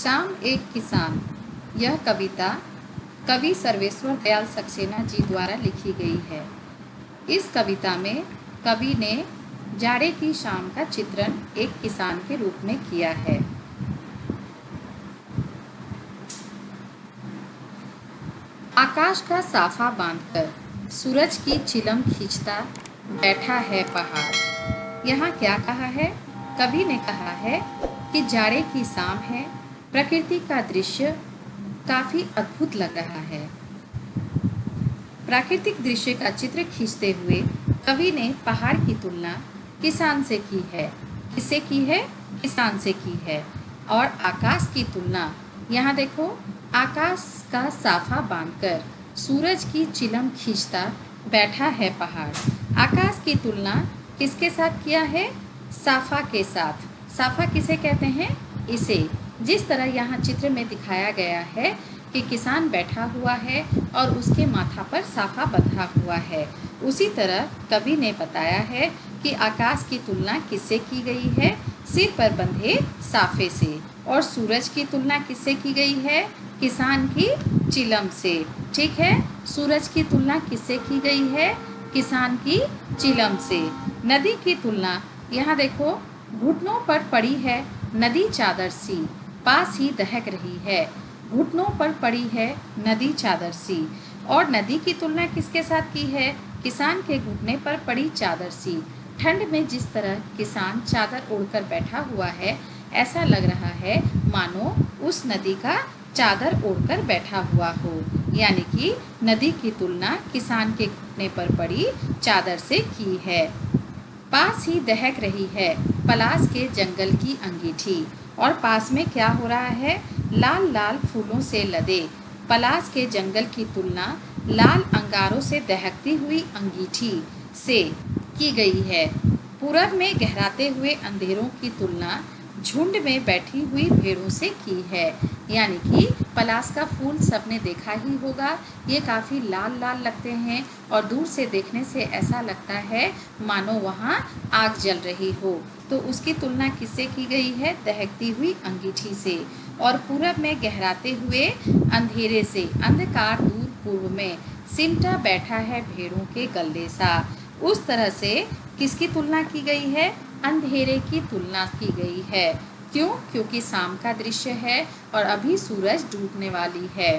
शाम एक किसान। यह कविता कवि सर्वेश्वर दयाल सक्सेना जी द्वारा लिखी गई है। इस कविता में कवि ने जाड़े की शाम का चित्रण एक किसान के रूप में किया है। आकाश का साफा बांधकर सूरज की चिलम खींचता बैठा है पहाड़। यहाँ क्या कहा है? कवि ने कहा है कि जाड़े की शाम है, प्रकृति का दृश्य काफी अद्भुत लग रहा है। प्राकृतिक दृश्य का चित्र खींचते हुए कवि ने पहाड़ की तुलना किसान से की है। किससे की है? किसान से की है। और आकाश की तुलना, यहाँ देखो, आकाश का साफा बांधकर सूरज की चिलम खींचता बैठा है पहाड़। आकाश की तुलना किसके साथ किया है? साफा के साथ। साफा किसे कहते हैं? इसे। जिस तरह यहाँ चित्र में दिखाया गया है कि किसान बैठा हुआ है और उसके माथा पर साफा बंधा हुआ है, उसी तरह कवि ने बताया है कि आकाश की तुलना किससे की गई है? सिर पर बंधे साफे से। और सूरज की तुलना किससे की गई है? किसान की चिलम से। ठीक है, सूरज की तुलना किससे की गई है? किसान की चिलम से। नदी की तुलना, यहाँ देखो, घुटनों पर पड़ी है नदी चादर सी, पास ही दहक रही है। घुटनों पर पड़ी है नदी चादर सी। और नदी की तुलना किसके साथ की है? किसान के घुटने पर पड़ी चादर सी। ठंड में जिस तरह किसान चादर ओढ़कर बैठा हुआ है, ऐसा लग रहा है मानो उस नदी का चादर ओढ़कर बैठा हुआ हो। यानी कि नदी की तुलना किसान के घुटने पर पड़ी चादर से की है। पास ही दहक रही है पलाश के जंगल की अंगीठी। और पास में क्या हो रहा है? लाल लाल फूलों से लदे पलाश के जंगल की तुलना लाल अंगारों से दहकती हुई अंगीठी से की गई है। पूरब में गहराते हुए अंधेरों की तुलना झुंड में बैठी हुई भेड़ों से की है। यानी कि पलाश का फूल सबने देखा ही होगा, ये काफ़ी लाल लाल लगते हैं और दूर से देखने से ऐसा लगता है मानो वहाँ आग जल रही हो। तो उसकी तुलना किससे की गई है? दहकती हुई अंगीठी से। और पूरब में गहराते हुए अंधेरे से, अंधकार दूर पूर्व में सिमटा बैठा है भेड़ों के गले सा। उस तरह से किसकी तुलना की गई है? अंधेरे की तुलना की गई है। क्यों? क्योंकि शाम का दृश्य है और अभी सूरज डूबने वाली है।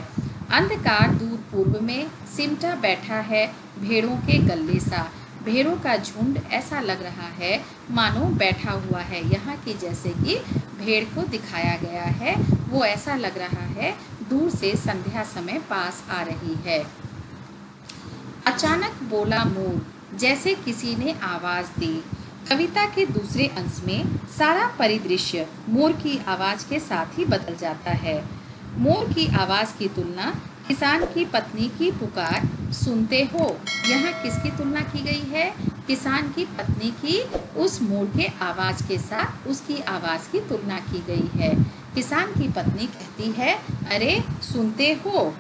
अंधकार दूर पूर्व में सिमटा बैठा है भेड़ों के गले सा। भेड़ों का झुंड ऐसा लग रहा है मानो बैठा हुआ है। यहाँ की जैसे कि भेड़ को दिखाया गया है, वो ऐसा लग रहा है दूर से संध्या समय पास आ रही है। अचानक बोला मोर, जैसे किसी ने आवाज दी। कविता के दूसरे अंश में सारा परिदृश्य मोर की आवाज के साथ ही बदल जाता है। मोर की आवाज की तुलना किसान की पत्नी की पुकार सुनते हो। यहाँ किसकी तुलना की गई है? किसान की पत्नी की उस मोर के आवाज के साथ उसकी आवाज की तुलना की गई है। किसान की पत्नी कहती है, अरे सुनते हो।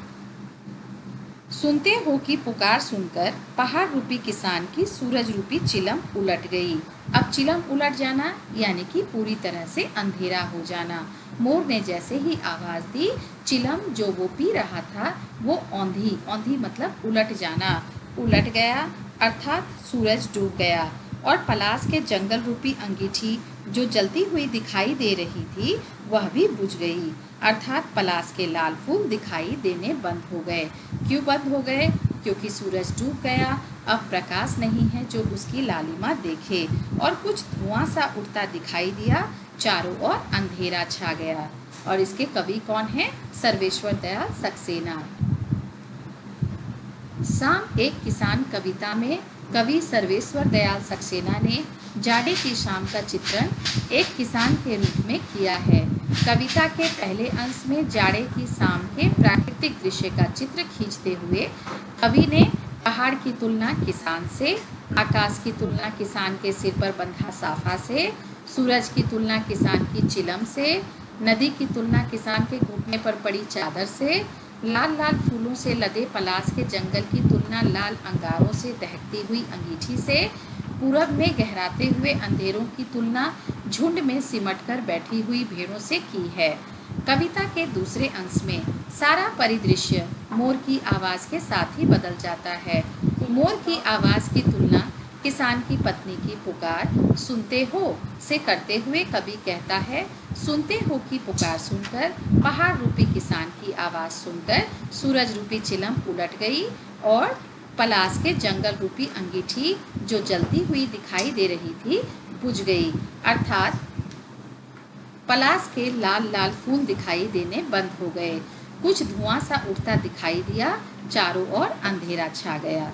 सुनते हो की पुकार सुनकर पहाड़ रूपी किसान की सूरज रूपी चिलम उलट गई। अब चिलम उलट जाना यानी कि पूरी तरह से अंधेरा हो जाना। मोर ने जैसे ही आवाज दी, चिलम जो वो पी रहा था वो औंधी, औंधी मतलब उलट जाना, उलट गया, अर्थात सूरज डूब गया। और पलाश के जंगल रूपी अंगीठी जो जलती हुई दिखाई दे रही थी वह भी बुझ गई, अर्थात पलाश के लाल फूल दिखाई देने बंद हो गए। क्यों बंद हो गए? क्योंकि सूरज डूब गया, अब प्रकाश नहीं है जो उसकी लालिमा देखे। और कुछ धुआं सा उठता दिखाई दिया, चारों ओर अंधेरा छा गया। और इसके कवि कौन है? सर्वेश्वर दयाल सक्सेना। शाम एक किसान कविता में कवि सर्वेश्वर दयाल सक्सेना ने जाड़े की शाम का चित्रण एक किसान के रूप में किया है। कविता के पहले अंश में जाड़े की शाम के प्राकृतिक दृश्य का चित्र खींचते हुए कवि ने पहाड़ की तुलना किसान से, आकाश की तुलना किसान के सिर पर बंधा साफा से, सूरज की तुलना किसान की चिलम से, नदी की तुलना किसान के घुटने पर पड़ी चादर से, लाल लाल फूलों से लदे पलाश के जंगल की तुलना लाल अंगारों से दहकती हुई अंगीठी से, पूरब में गहराते हुए अंधेरों की तुलना झुंड में सिमटकर बैठी हुई भेड़ों से की है। कविता के दूसरे अंश में सारा परिदृश्य मोर की आवाज़ के साथ ही बदल जाता है। मोर की आवाज़ की तुलना किसान की पत्नी की पुकार सुनते हो से करते हुए कवि कहता है, सुनते हो की पुकार सुनकर, पहाड़ रूपी किसान की आवाज़ सुनकर सूरज रूपी चिलम उलट गई और पलाश के जंगल रूपी अंगीठी जो जलती हुई दिखाई दे रही थी बुझ गई। अर्थात पलाश के लाल लाल फूल दिखाई देने बंद हो गए। कुछ धुआं सा उठता दिखाई दिया, चारों ओर अंधेरा छा गया।